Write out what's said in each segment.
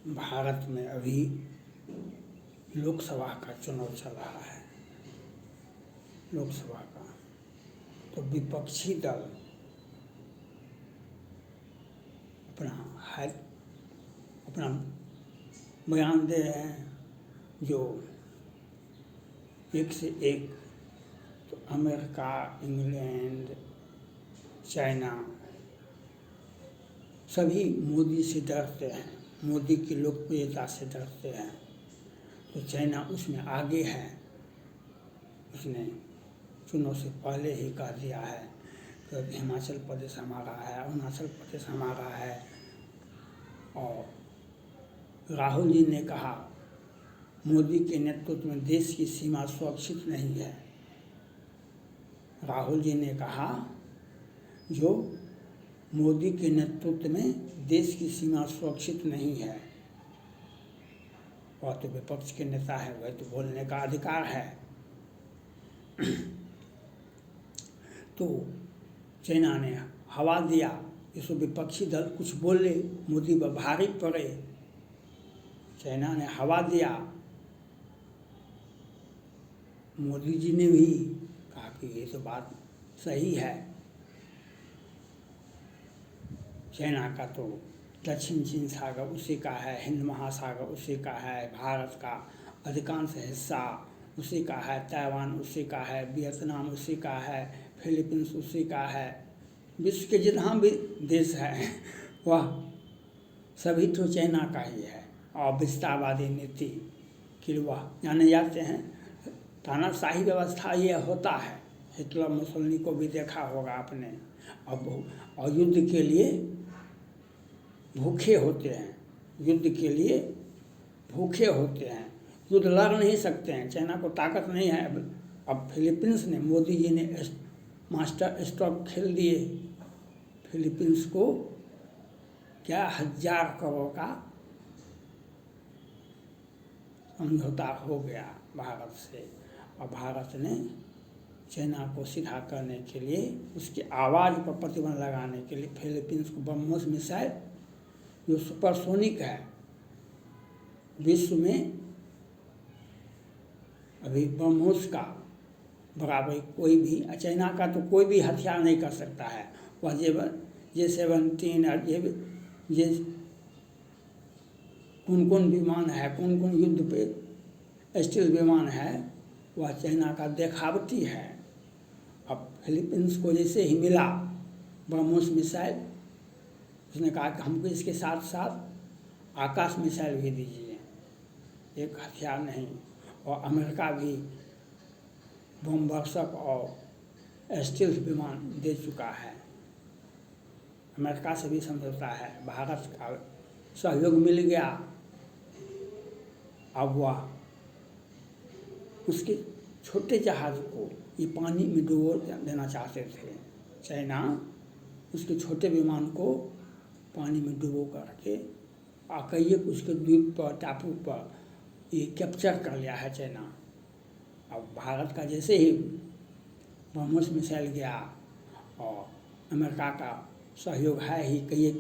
भारत में अभी लोकसभा का चुनाव चल रहा है। लोकसभा का तो विपक्षी दल अपना बयान दे रहे हैं, जो एक से एक। तो अमेरिका, इंग्लैंड, चाइना सभी मोदी से डरते हैं, मोदी की लोकप्रियता से डरते हैं। तो चाइना उसमें आगे है। उसने चुनाव से पहले ही कह दिया है कि हिमाचल प्रदेश हमारा है, अरुणाचल प्रदेश हमारा है। और राहुल जी ने कहा मोदी के नेतृत्व में देश की सीमा सुरक्षित नहीं है। राहुल जी ने कहा जो मोदी के नेतृत्व में देश की सीमा सुरक्षित नहीं है। वह तो विपक्ष के नेता है, वह तो बोलने का अधिकार है। तो चाइना ने हवा दिया, इसको विपक्षी दल कुछ बोले, मोदी पर भारी पड़े। चाइना ने हवा दिया, मोदी जी ने भी कहा कि ये तो बात सही है। चाइना का तो दक्षिण चीन सागर उसी का है, हिंद महासागर उसी का है, भारत का अधिकांश हिस्सा उसी का है, ताइवान उसी का है, वियतनाम उसी का है, फिलीपींस उसी का है। विश्व के जितना भी देश है वह सभी तो चाइना का ही है। और विस्तारवादी नीति कि वह जाने जाते हैं। तानाशाही व्यवस्था ये होता है। हिटलर मुसोलिनी को भी देखा होगा आपने। और युद्ध के लिए भूखे होते हैं, युद्ध के लिए भूखे होते हैं, युद्ध लड़ नहीं सकते हैं। चाइना को ताकत नहीं है। अब फिलीपींस ने, मोदी जी ने मास्टर स्ट्रोक खेल दिए। फिलीपींस को क्या 1000 करोड़ का समझौता हो गया भारत से। और भारत ने चाइना को सीधा करने के लिए, उसकी आवाज़ पर प्रतिबंध लगाने के लिए फिलीपींस को ब्रह्मोस मिसाइल जो सुपरसोनिक है, विश्व में अभी ब्रह्मोस का बराबर कोई भी, चाइना का तो कोई भी हथियार नहीं कर सकता है। वह J-17 और ये कौन विमान है, कौन युद्ध पे स्टील विमान है, वह चाइना का देखावटी है। अब फिलीपींस को जैसे ही मिला ब्रह्मोस मिसाइल, उसने कहा कि हमको इसके साथ साथ आकाश मिसाइल भी दीजिए, एक हथियार नहीं। और अमेरिका भी बमवर्षक और स्टील विमान दे चुका है। अमेरिका से भी समझौता है, भारत का सहयोग मिल गया। अब वह उसके छोटे जहाज़ को ये पानी में डुबो देना चाहते थे। चाइना उसके छोटे विमान को पानी में डुबो करके कई उसके द्वीप पर, टापू पर ये कैप्चर कर लिया है चाइना। अब भारत का जैसे ही ब्रह्मोस मिसाइल गया और अमेरिका का सहयोग है ही, कई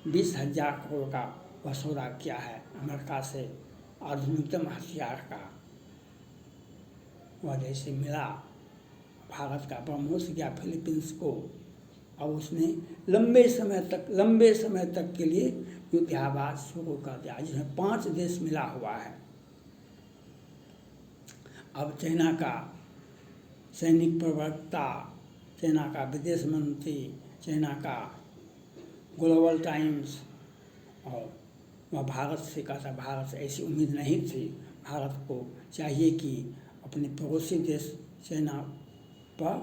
20,000 करोड़ का वह सौदा किया है अमेरिका से आधुनिकतम हथियार का। वह जैसे मिला भारत का ब्रह्मोस गया फिलीपींस को। अब उसने लंबे समय तक के लिए युद्धाभ्यास शुरू कर दिया, जिसमें 5 देश मिला हुआ है। अब चाइना का सैनिक प्रवक्ता, चाइना का विदेश मंत्री, चाइना का ग्लोबल टाइम्स, और वह भारत से कहता, भारत से ऐसी उम्मीद नहीं थी। भारत को चाहिए कि अपने पड़ोसी देश चाइना पर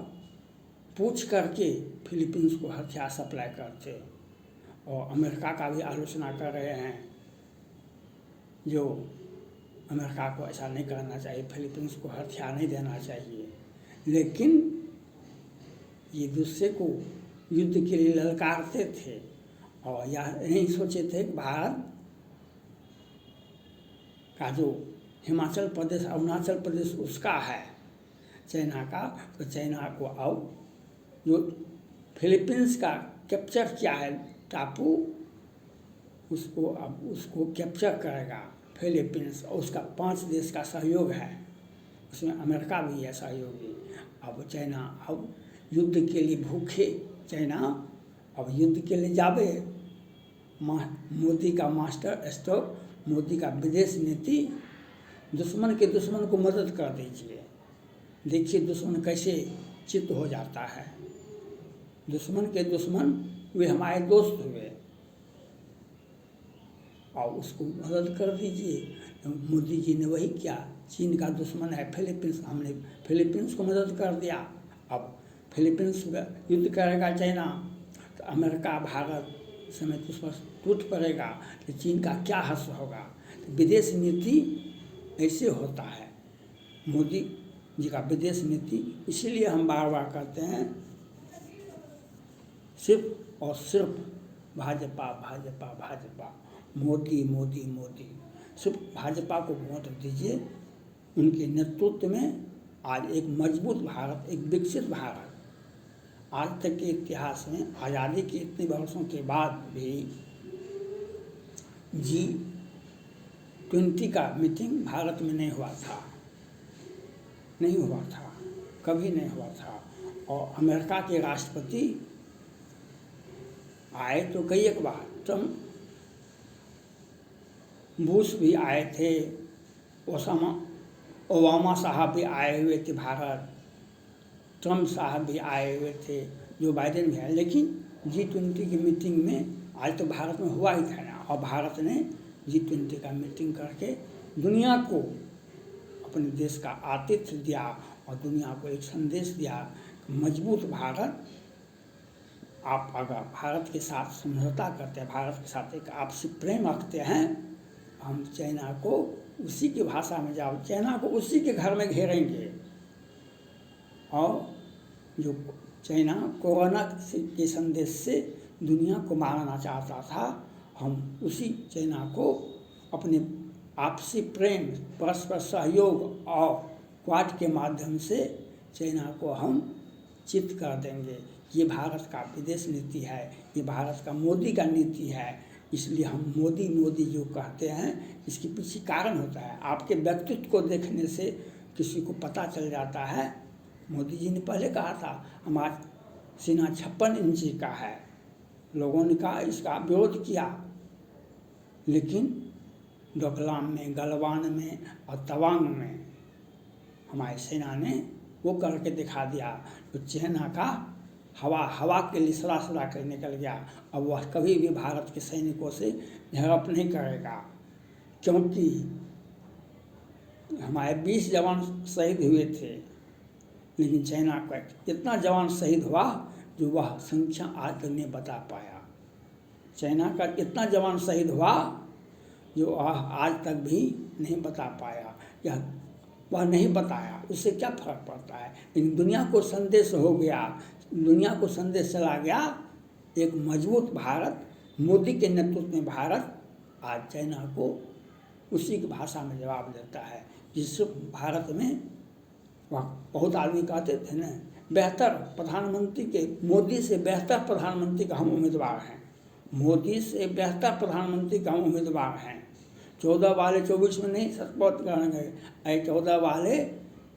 पूछ करके फिलीपींस को हथियार सप्लाई करते। और अमेरिका का भी आलोचना कर रहे हैं, जो अमेरिका को ऐसा नहीं करना चाहिए, फिलीपींस को हथियार नहीं देना चाहिए। लेकिन ये दूसरे को युद्ध के लिए ललकारते थे और यह नहीं सोचे थे कि भारत का जो हिमाचल प्रदेश, अरुणाचल प्रदेश उसका है चाइना का। तो चाइना को अब जो फिलीपींस का कैप्चर किया है टापू उसको अब उसको कैप्चर करेगा फिलीपींस, और उसका 5 देश का सहयोग है, उसमें अमेरिका भी है सहयोगी। अब चाइना अब युद्ध के लिए भूखे, चाइना अब युद्ध के लिए जावे। मोदी का मास्टर स्ट्रोक, मोदी का विदेश नीति, दुश्मन के दुश्मन को मदद कर दीजिए। देखिए दुश्मन कैसे चित्त हो जाता है। दुश्मन के दुश्मन वे हमारे दोस्त हुए और उसको मदद कर दीजिए। तो मोदी जी ने वही किया। चीन का दुश्मन है फिलीपींस, हमने फिलीपींस को मदद कर दिया। अब फिलीपींस युद्ध करेगा चाइना तो अमेरिका भारत समेत उस पर टूट पड़ेगा, तो चीन का क्या हश्र होगा। तो विदेश नीति ऐसे होता है मोदी जी का विदेश नीति। इसीलिए हम बार बार कहते हैं सिर्फ और सिर्फ भाजपा भाजपा भाजपा, मोदी मोदी मोदी। सिर्फ भाजपा को वोट दीजिए। उनके नेतृत्व में आज एक मजबूत भारत, एक विकसित भारत, आज तक के इतिहास में आज़ादी के इतने वर्षों के बाद भी G20 का मीटिंग भारत में नहीं हुआ था, नहीं हुआ था, कभी नहीं हुआ था। और अमेरिका के राष्ट्रपति आए तो कई एक बार, ट्रम्प, बुश भी आए थे, ओबामा साहब भी आए हुए थे भारत, ट्रम्प साहब भी आए हुए थे, जो बाइडेन भी आए। लेकिन G20 की मीटिंग में आज तो भारत में हुआ ही था ना। और भारत ने G20 का मीटिंग करके दुनिया को अपने देश का आतिथ्य दिया और दुनिया को एक संदेश दिया, मजबूत भारत। आप अगर भारत के साथ समझौता करते हैं, भारत के साथ एक आपसी प्रेम रखते हैं, हम चाइना को उसी की भाषा में जाओ, चाइना को उसी के घर में घेरेंगे। और जो चाइना कोरोना के संदेश से दुनिया को मारना चाहता था, हम उसी चाइना को अपने आपसी प्रेम, परस्पर सहयोग और क्वाड के माध्यम से चाइना को हम चित कर देंगे। ये भारत का विदेश नीति है, ये भारत का मोदी का नीति है। इसलिए हम मोदी मोदी जो कहते हैं, इसके पीछे कारण होता है। आपके व्यक्तित्व को देखने से किसी को पता चल जाता है। मोदी जी ने पहले कहा था हमारा सीना 56 इंची का है, लोगों ने कहा इसका विरोध किया, लेकिन डोकलाम में, गलवान में और तवांग में हमारी सेना ने वो करके दिखा दिया। तो चाइना का हवा के लिए सड़ा कर निकल गया। अब वह कभी भी भारत के सैनिकों से झड़प नहीं करेगा, क्योंकि हमारे 20 जवान शहीद हुए थे, लेकिन चाइना का इतना जवान शहीद हुआ जो वह संख्या आज तक नहीं बता पाया। चाइना का इतना जवान शहीद हुआ जो आज तक भी नहीं बता पाया, या वह नहीं बताया, उससे क्या फर्क पड़ता है। लेकिन दुनिया को संदेश हो गया, दुनिया को संदेश चला गया, एक मजबूत भारत, मोदी के नेतृत्व में भारत आज चाइना को उसी की भाषा में जवाब देता है। जिससे भारत में वह बहुत आदमी कहते थे ना, बेहतर प्रधानमंत्री के, मोदी से बेहतर प्रधानमंत्री का हम उम्मीदवार हैं, मोदी से बेहतर प्रधानमंत्री का हम उम्मीदवार हैं। 14 वाले 24 में नहीं सपोर्ट करेंगे, 14 वाले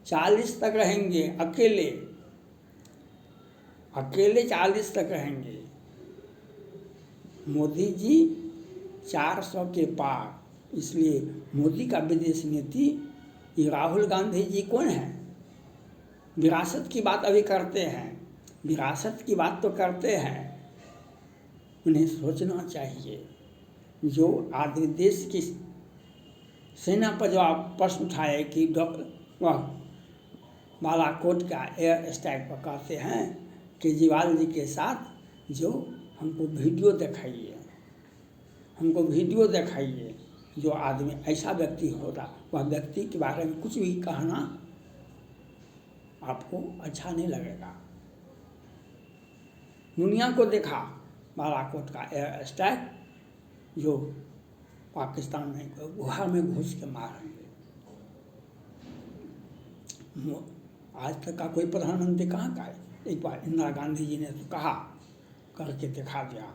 40 तक रहेंगे, अकेले 40 तक रहेंगे। मोदी जी 400 के पार। इसलिए मोदी का विदेश नीति, ये राहुल गांधी जी कौन है, विरासत की बात अभी करते हैं, विरासत की बात तो करते हैं। उन्हें सोचना चाहिए। जो आदमी देश की सेना पर जो आप प्रश्न उठाए कि वह बालाकोट का एयर स्ट्राइक पर कहते हैं केजरीवाल जी के साथ, जो हमको वीडियो दिखाइए, हमको वीडियो दिखाइए। जो आदमी ऐसा व्यक्ति होता, वह व्यक्ति के बारे में कुछ भी कहना आपको अच्छा नहीं लगेगा। दुनिया को देखा बालाकोट का एयर स्ट्राइक, जो पाकिस्तान में गुहा में घुस के मारेंगे। आज तक का कोई प्रधानमंत्री कहाँ का है। एक बार इंदिरा गांधी जी ने तो कहा, करके दिखा दिया।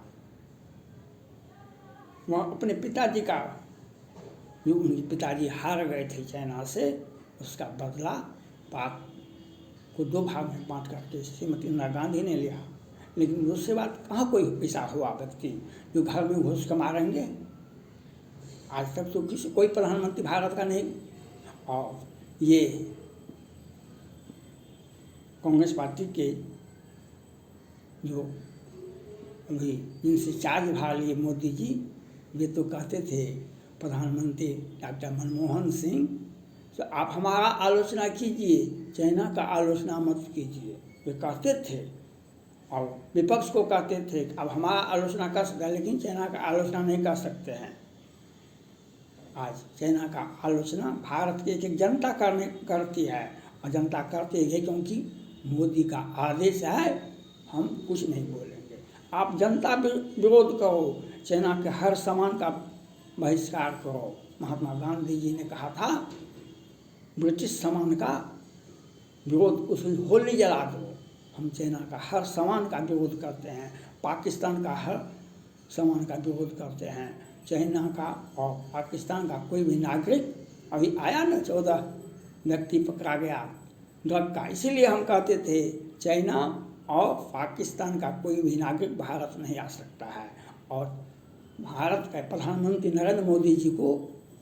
वह अपने पिताजी का, जो उनके पिताजी हार गए थे चाइना से, उसका बदला पाक को 2 भाग में बांट करके श्रीमती इंदिरा गांधी ने लिया। लेकिन उसके बाद कहाँ कोई ऐसा हुआ व्यक्ति जो घर में घुस कर मारेंगे? आज तक तो कोई प्रधानमंत्री भारत का नहीं। और ये कांग्रेस पार्टी के जो अभी इनसे चार्ज भाग लिए मोदी जी, वे तो कहते थे प्रधानमंत्री डॉक्टर मनमोहन सिंह, तो आप हमारा आलोचना कीजिए, चाइना का आलोचना मत कीजिए, वे कहते थे। और विपक्ष को कहते थे अब हमारा आलोचना कर सकते हैं लेकिन चाइना का आलोचना नहीं कर सकते हैं। आज चाइना का आलोचना भारत की एक जनता करती है, और जनता करती है क्योंकि मोदी का आदेश है, हम कुछ नहीं बोलेंगे। आप जनता विरोध करो, चाइना के हर सामान का बहिष्कार करो। महात्मा गांधी जी ने कहा था ब्रिटिश सामान का विरोध, उसमें होली जला दो। हम चाइना का हर सामान का विरोध करते हैं, पाकिस्तान का हर सामान का विरोध करते हैं। चाइना का और पाकिस्तान का कोई भी नागरिक, अभी आया ना 14 व्यक्ति पकड़ा गया ड्रग का, इसीलिए हम कहते थे चाइना और पाकिस्तान का कोई भी नागरिक भारत नहीं आ सकता है। और भारत का प्रधानमंत्री नरेंद्र मोदी जी को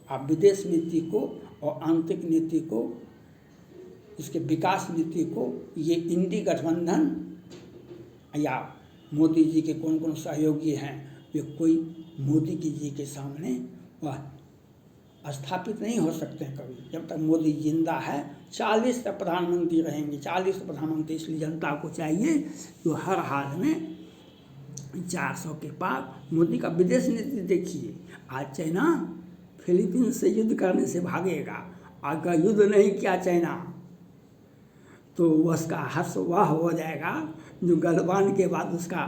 आप विदेश नीति को और आंतरिक नीति को, इसके विकास नीति को, ये इंडी गठबंधन या मोदी जी के कौन कौन सहयोगी हैं, वे कोई मोदी जी के सामने वह स्थापित नहीं हो सकते हैं कभी। जब तक मोदी जिंदा है 40 तक प्रधानमंत्री रहेंगे, 40 प्रधानमंत्री। इसलिए जनता को चाहिए जो हर हाल में 400 के पार मोदी का विदेश नीति देखिए। आज चाइना फिलीपींस से युद्ध करने से भागेगा, अगर युद्ध नहीं किया चाइना तो उसका हर्ष वह हो जाएगा जो गलवान के बाद उसका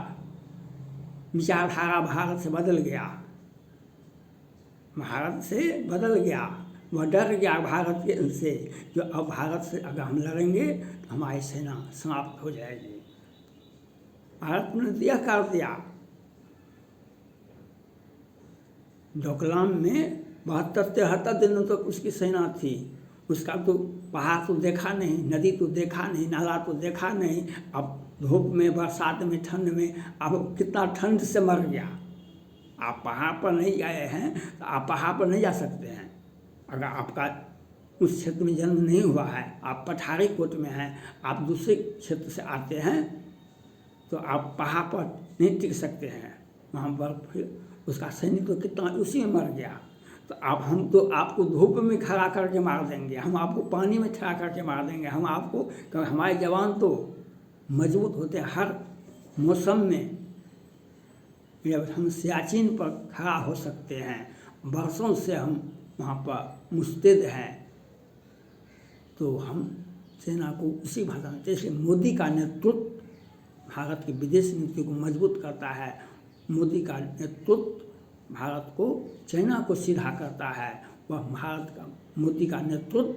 विचारधारा भारत से बदल गया, भारत से बदल गया, वह डर गया भारत के से, जो अब भारत से अगर हम लड़ेंगे तो हमारी सेना समाप्त हो जाएगी। भारत ने यह कर दिया। डोकलाम में 72-73 दिनों तक उसकी सेना थी, उसका तो पहाड़ तो देखा नहीं, नदी तो देखा नहीं, नाला तो देखा नहीं। अब धूप में, बरसात में, ठंड में, अब कितना ठंड से मर गया। आप पहाड़ पर नहीं गए हैं तो आप पहाड़ पर नहीं जा सकते हैं। अगर आपका उस क्षेत्र में जन्म नहीं हुआ है, आप पठारी कोट में हैं, आप दूसरे क्षेत्र से आते हैं, तो आप पहाड़ पर नहीं टिक सकते हैं। वहाँ बर्फ, उसका सैनिक तो कितना उसी में मर गया। तो अब हम तो आपको धूप में खड़ा करके मार देंगे, हम आपको पानी में खड़ा करके मार देंगे, हम आपको, हमारे जवान तो मजबूत होते हैं हर मौसम में। जब हम सियाचिन पर खड़ा हो सकते हैं, बरसों से हम वहाँ पर मुस्तैद हैं, तो हम सेना को उसी भाषा में। इसलिए मोदी का नेतृत्व भारत की विदेश नीति को मजबूत करता है। मोदी का नेतृत्व भारत को चाइना को सीधा करता है। वह भारत का, मोदी का नेतृत्व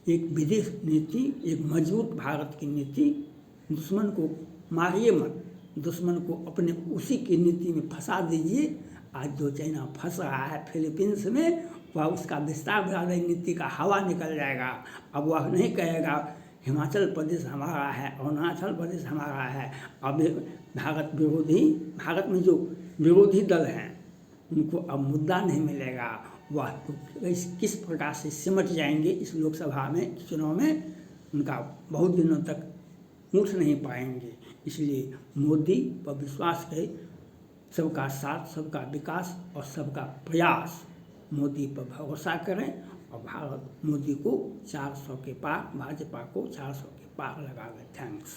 एक विदेश नीति, एक मजबूत भारत की नीति, दुश्मन को मारिए मत, दुश्मन को अपने उसी की नीति में फंसा दीजिए। आज जो चाइना फंस रहा है फिलीपींस में, वह उसका विस्तार नीति का हवा निकल जाएगा। अब वह नहीं कहेगा हिमाचल प्रदेश हमारा है, अरुणाचल प्रदेश हमारा है। अब भारत विरोधी, भारत में जो विरोधी दल हैं उनको अब मुद्दा नहीं मिलेगा। वह तो किस प्रकार से सिमट जाएंगे इस लोकसभा में, चुनाव में, उनका बहुत दिनों तक उठ नहीं पाएंगे। इसलिए मोदी पर विश्वास करें, सबका साथ, सबका विकास और सबका प्रयास, मोदी पर भरोसा करें और भारत मोदी को 400 के पार, भाजपा को 400 के पार लगा दें। थैंक्स।